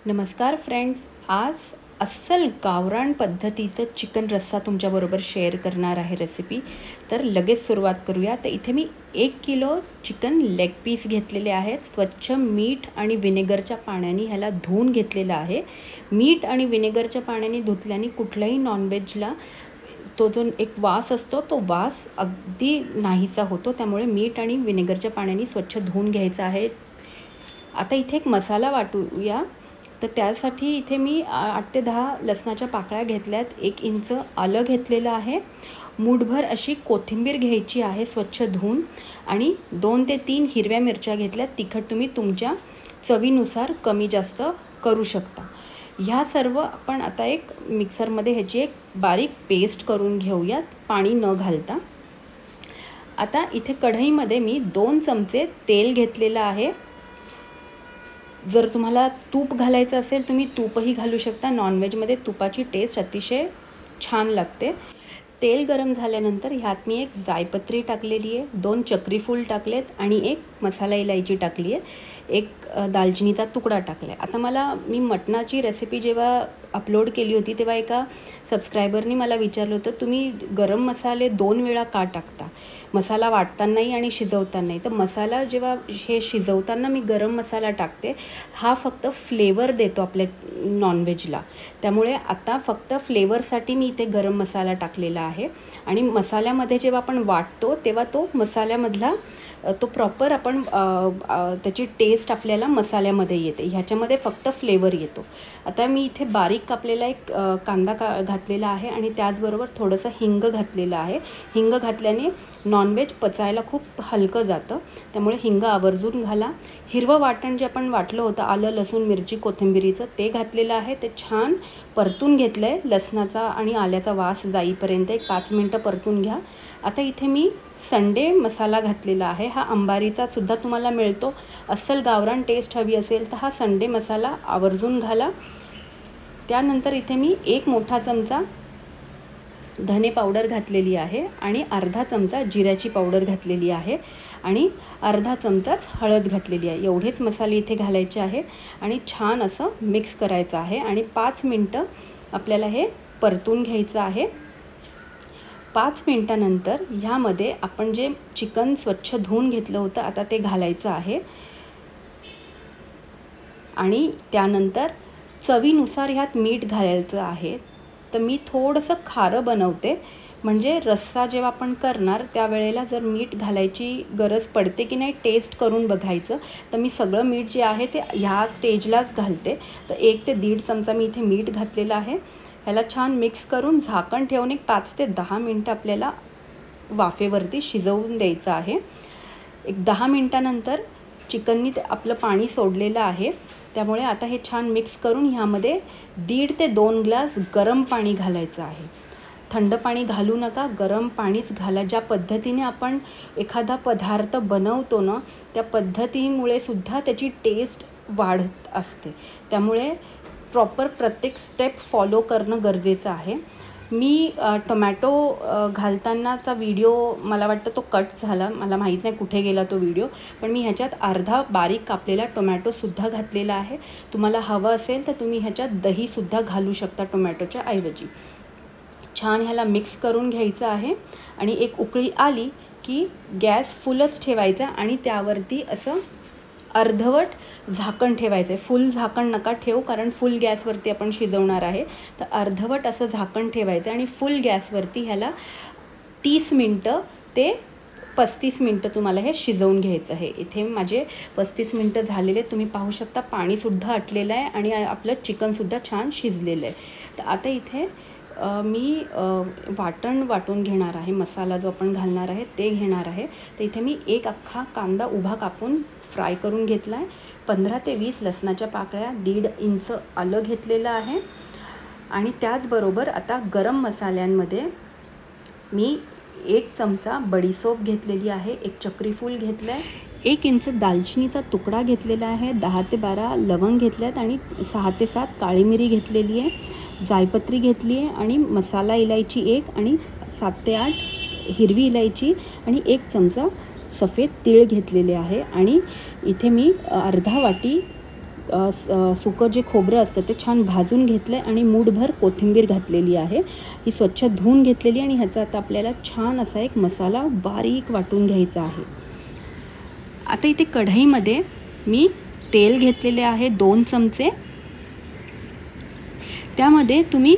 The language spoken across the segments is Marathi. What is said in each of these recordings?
नमस्कार फ्रेंड्स, आज अस्सल गावरान पद्धतीचं चिकन रस्सा तुमच्याबरोबर शेअर करणार आहे रेसिपी। तर लगेच सुरुवात करूया। तर इथे मी 1 किलो चिकन लेग पीस घेतलेले आहेत। स्वच्छ मीठ आणि विनेगरच्या पाण्याने ह्याला धुवून घेतलेलं आहे। मीठ आणि विनेगरच्या पाण्याने धुतल्याने कुठल्याही नॉनव्हेजला तो जो एक वास असतो तो वास अगदी नाहीसा होतो। त्यामुळे मीठ आणि विनेगरच्या पाण्याने स्वच्छ धुवून घ्यायचं आहे। आता इथे एक मसाला वाटूया। तर त्यासाठी इथे मी 8 ते 10 लसणाच्या पाकळ्या घेतल्यात, 1 इंच आलं घेतलेलं आहे, मूठभर अशी कोथिंबीर घ्यायची आहे स्वच्छ धुवून, आणि 2 ते 3 हिरव्या मिरच्या घेतल्यात। तिखट तुम्ही तुमच्या चवीनुसार कमी जास्त करू शकता। ह्या सर्व आपण आता एक मिक्सरमध्ये ह्याची एक बारीक पेस्ट करून घेऊयात, पाणी न घालता। आता इथे कढईमध्ये मी 2 चमचे तेल घेतलेलं आहे। जर तुम्हाला तूप घालायचं असेल तुम्ही तूपही घालू शकता। नॉनव्हेजमध्ये तुपाची टेस्ट अतिशय छान लागते। तेल गरम झाल्यानंतर ह्यात मी एक जायपत्री टाकलेली आहे, 2 चक्री फूल टाकलेत आणि एक मसाला इलायची टाकली आहे, एक दालचिनीचा तुकडा टाकला आहे। आता मी मटणाची रेसिपी जेव्हा अपलोड केली होती तेव्हा एका सबस्क्रायबरनी मला विचारलं होतं, तुम्ही गरम मसाले 2 वेळा का टाकता, मसाला वाटतानाही आणि शिजवतानाही? तर मसाला जेव्हा हे शिजवताना मी गरम मसाला टाकते, हा फक्त फ्लेवर देतो आपल्या नॉनव्हेजला। त्यामुळे आता फक्त फ्लेवरसाठी मी इथे गरम मसाला टाकलेला आहे। आणि मसाल्यामध्ये जेव्हा आपण वाटतो तेव्हा तो मसाल्यामधला तो प्रॉपर आपण त्याची टेस्ट आपल्याला मसाल्यामध्ये येते, ह्याच्यामध्ये फक्त फ्लेवर येतो। आता मी इथे बारीक कापलेला एक कांदा घातलेला आहे आणि त्याचबरोबर थोडंसं हिंग घातलेलं आहे। हिंग घातल्याने नॉनव्हेज पचायला खूप हलकं जातं, त्यामुळे हिंग आवर्जून घाला। हिरवं वाटण जे आपण वाटलं होतं, आलं लसूण मिरची कोथिंबीरीचं, ते घातलेलं आहे। ते छान परतून घेतलं आहे, लसणाचा आणि आल्याचा वास जाईपर्यंत एक 5 मिनटं परतून घ्या। आता इथे मी संडे मसाला घातलेला आहे, हा अंबारीचा सुद्धा तुम्हाला मिळतो। अस्सल गावरान टेस्ट हवी असेल तर हा संडे मसाला आवर्जून घाला। त्यानंतर इथे मी 1 मोठा चमचा धने पावडर घातलेली आहे आणि अर्धा चमचा जिऱ्याची पावडर घातलेली आहे आणि अर्धा चमचाच हळद घातलेली आहे। एवढेच मसाले इथे घालायचे आहे आणि छान असं मिक्स करायचं आहे आणि 5 मिनटं आपल्याला हे परतून घ्यायचं आहे। 5 मिनटानंतर ह्यामध्ये आपण जे चिकन स्वच्छ धुवून घेतलं होतं आता ते घालायचं आहे आणि त्यानंतर चवीनुसार ह्यात मीठ घालायचं आहे। तर मी थोडंसं खारं बनवते, म्हणजे रस्सा जेव्हा आपण करणार त्यावेळेला जर मीठ घालायची गरज पडते की नाही टेस्ट करून बघायचं। तर मी सगळं मीठ जे आहे ते ह्या स्टेजलाच घालते। तर 1 ते 1.5 चमचा मी इथे मीठ घातलेलं आहे। ह्याला छान मिक्स करून झाकण ठेवून एक 5 ते 10 मिनटं आपल्याला वाफेवरती शिजवून द्यायचं आहे। एक 10 मिनटानंतर चिकननी आपलं पाणी सोडलेलं आहे, त्यामुळे आता हे छान मिक्स करून ह्यामध्ये 1.5 ते 2 ग्लास गरम पाणी घालायचं आहे। थंड पाणी घालू नका, गरम पाणीच घाला। ज्या पद्धतीने आपण एखादा पदार्थ बनवतो ना, त्या पद्धतीमुळे सुद्धा त्याची टेस्ट वाढत असते। त्यामुळे प्रॉपर प्रत्येक स्टेप फॉलो करणं गरजेचं आहे। मी टोमॅटो घालतानाचा व्हिडिओ मला वाटतं तो कट झाला, मला माहीत नाही कुठे गेला तो व्हिडिओ, पण मी ह्याच्यात अर्धा बारीक कापलेला टोमॅटोसुद्धा घातलेला आहे। तुम्हाला हवं असेल तर तुम्ही ह्याच्यात दहीसुद्धा घालू शकता टोमॅटोच्या ऐवजी। छान ह्याला मिक्स करून घ्यायचं आहे आणि एक उकळी आली की गॅस फुलच ठेवायचा आणि त्यावरती असं अर्धवट झाकण ठेवायचं आहे। फुल झाकण नका ठेवू, कारण फुल गॅसवरती आपण शिजवणार आहे। तर अर्धवट असं झाकण ठेवायचं आणि फुल गॅसवरती ह्याला 30 मिनटं ते 35 मिनटं तुम्हाला हे शिजवून घ्यायचं आहे। इथे माझे 35 मिनटं झालेले तुम्ही पाहू शकता, पाणीसुद्धा आटलेलं आहे आणि आपलं चिकनसुद्धा छान शिजलेलं आहे। तर आता इथे मी वाटण वाटून घेणार आहे, मसाला जो आपण घालणार आहे ते घेणार आहे। तर इथे मी 1 अख्खा कांदा उभा कापून फ्राय करून घेतला आहे, 15 ते 20 लसणाच्या पाकळ्या, 1.5 इंच आलं घेतलेलं आहे आणि त्याचबरोबर आता गरम मसाल्यांमध्ये मी 1 चमचा बडीसोप घेतलेली आहे, 1 चक्री फूल घेतलं आहे, 1 इंच दालचिनीचा तुकडा घेतलेला आहे, 10 ते 12 लवंग घेतल्यात आणि 6 ते 7 काळी मिरी घेतलेली आहे, जायपत्री घेतली आहे आणि मसाला इलायची 1 आणि 7 ते 8 हिरवी इलायची आणि 1 चमचा सफेद तीळ घेतलेले आहे। आणि इथे मी अर्धा वाटी सुकं जे खोबरं असतं ते छान भाजून घेतलं आहे आणि मूठभर कोथिंबीर घातलेली आहे. ही स्वच्छ धुवून घेतलेली आणि ह्याचा आता आपल्याला छान असा एक मसाला बारीक वाटून घ्यायचा आहे. आता इथे कढईमध्ये मी तेल घेतलेले आहे 2 चमचे. त्यामध्ये तुम्ही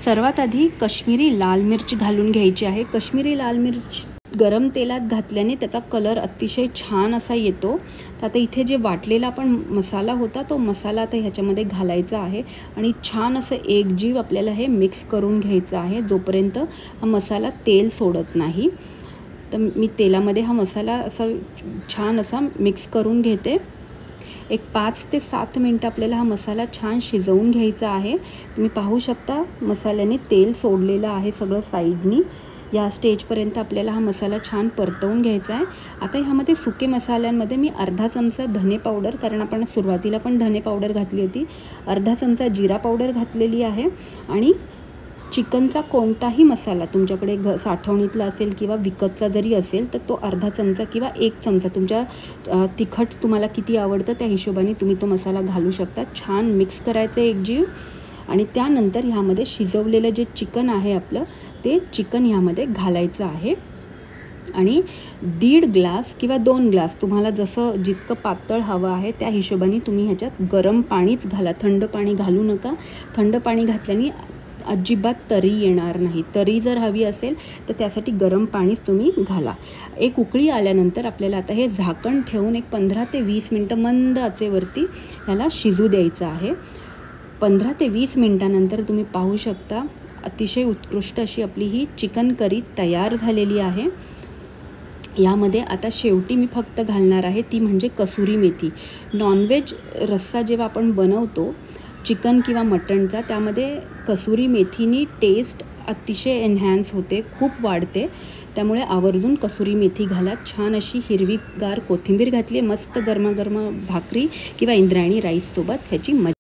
सर्वात आधी कश्मीरी लाल मिर्च घालून घ्यायची आहे. कश्मीरी लाल मिर्च गरम तेलात घातल्याने त्याचा कलर अतिशय छान असा येतो. तर आता इथे जे वाटलेला आपण मसाला होता तो मसाला आता ह्याच्यामध्ये घालायचा आहे आणि छान असं एकजीव आपल्याला हे मिक्स करून घ्यायचं आहे जोपर्यंत हा मसाला तेल सोडत नाही. तर मी तेलामध्ये हा मसाला असा छान असा मिक्स करून घेते. एक 5 ते 7 मिनटं आपल्याला हा मसाला छान शिजवून घ्यायचा आहे. तुम्ही पाहू शकता मसाल्याने तेल सोडलेलं आहे सगळं साईडनी. या स्टेजपर्यंत आपल्याला हा मसाला छान परतवून घ्यायचा आहे. आता ह्यामध्ये सुके मसाल्यांमध्ये मी अर्धा चमचा धने पावडर, कारण आपण सुरुवातीला पण धने पावडर घातली होती, अर्धा चमचा जिरा पावडर घातलेली आहे. आणि चिकनचा कोणताही मसाला तुमच्याकडे साठवणीतला असेल किंवा विकतचा जरी असेल तर तो अर्धा चमचा किंवा 1 चमचा तुमच्या तिखट तुम्हाला किती आवडतं त्या हिशोबाने तुम्ही तो मसाला घालू शकता. छान मिक्स करायचं एकजीव आणि त्यानंतर ह्यामध्ये शिजवलेलं जे चिकन आहे आपलं ते चिकन ह्यामध्ये घालायचं आहे. आणि 1.5 ग्लास किंवा 2 ग्लास तुम्हाला जसं जितकं पातळ हवं आहे त्या हिशोबाने तुम्ही ह्याच्यात गरम पाणीच घाला. थंड पाणी घालू नका. थंड पाणी घातल्याने अजिबात तरी येणार नाही. तरी जर हवी असेल तर त्यासाठी गरम पाणीच तुम्ही घाला. एक उकळी आल्यानंतर आपल्याला आता हे झाकण ठेवून एक 15 ते 20 मिनटं मंद आचेवरती ह्याला शिजू द्यायचं आहे. 15 ते 20 मिनटानंतर तुम्ही पाहू शकता अतिशय उत्कृष्ट अशी आपली ही चिकन करी तयार झालेली आहे. यामध्ये आता शेवटी मी फक्त घालणार आहे ती म्हणजे कसुरी मेथी. नॉनव्हेज रस्सा जेव्हा आपण बनवतो चिकन किंवा मटणचा त्यामध्ये कसुरी मेथीनी टेस्ट अतिशय एन्हॅन्स होते, खूप वाढते. त्यामुळे आवर्जून कसुरी मेथी घाला. छान अशी हिरवीगार कोथिंबीर घातली. मस्त गरमागरम भाकरी किंवा इंद्रायणी राईससोबत ह्याची मजा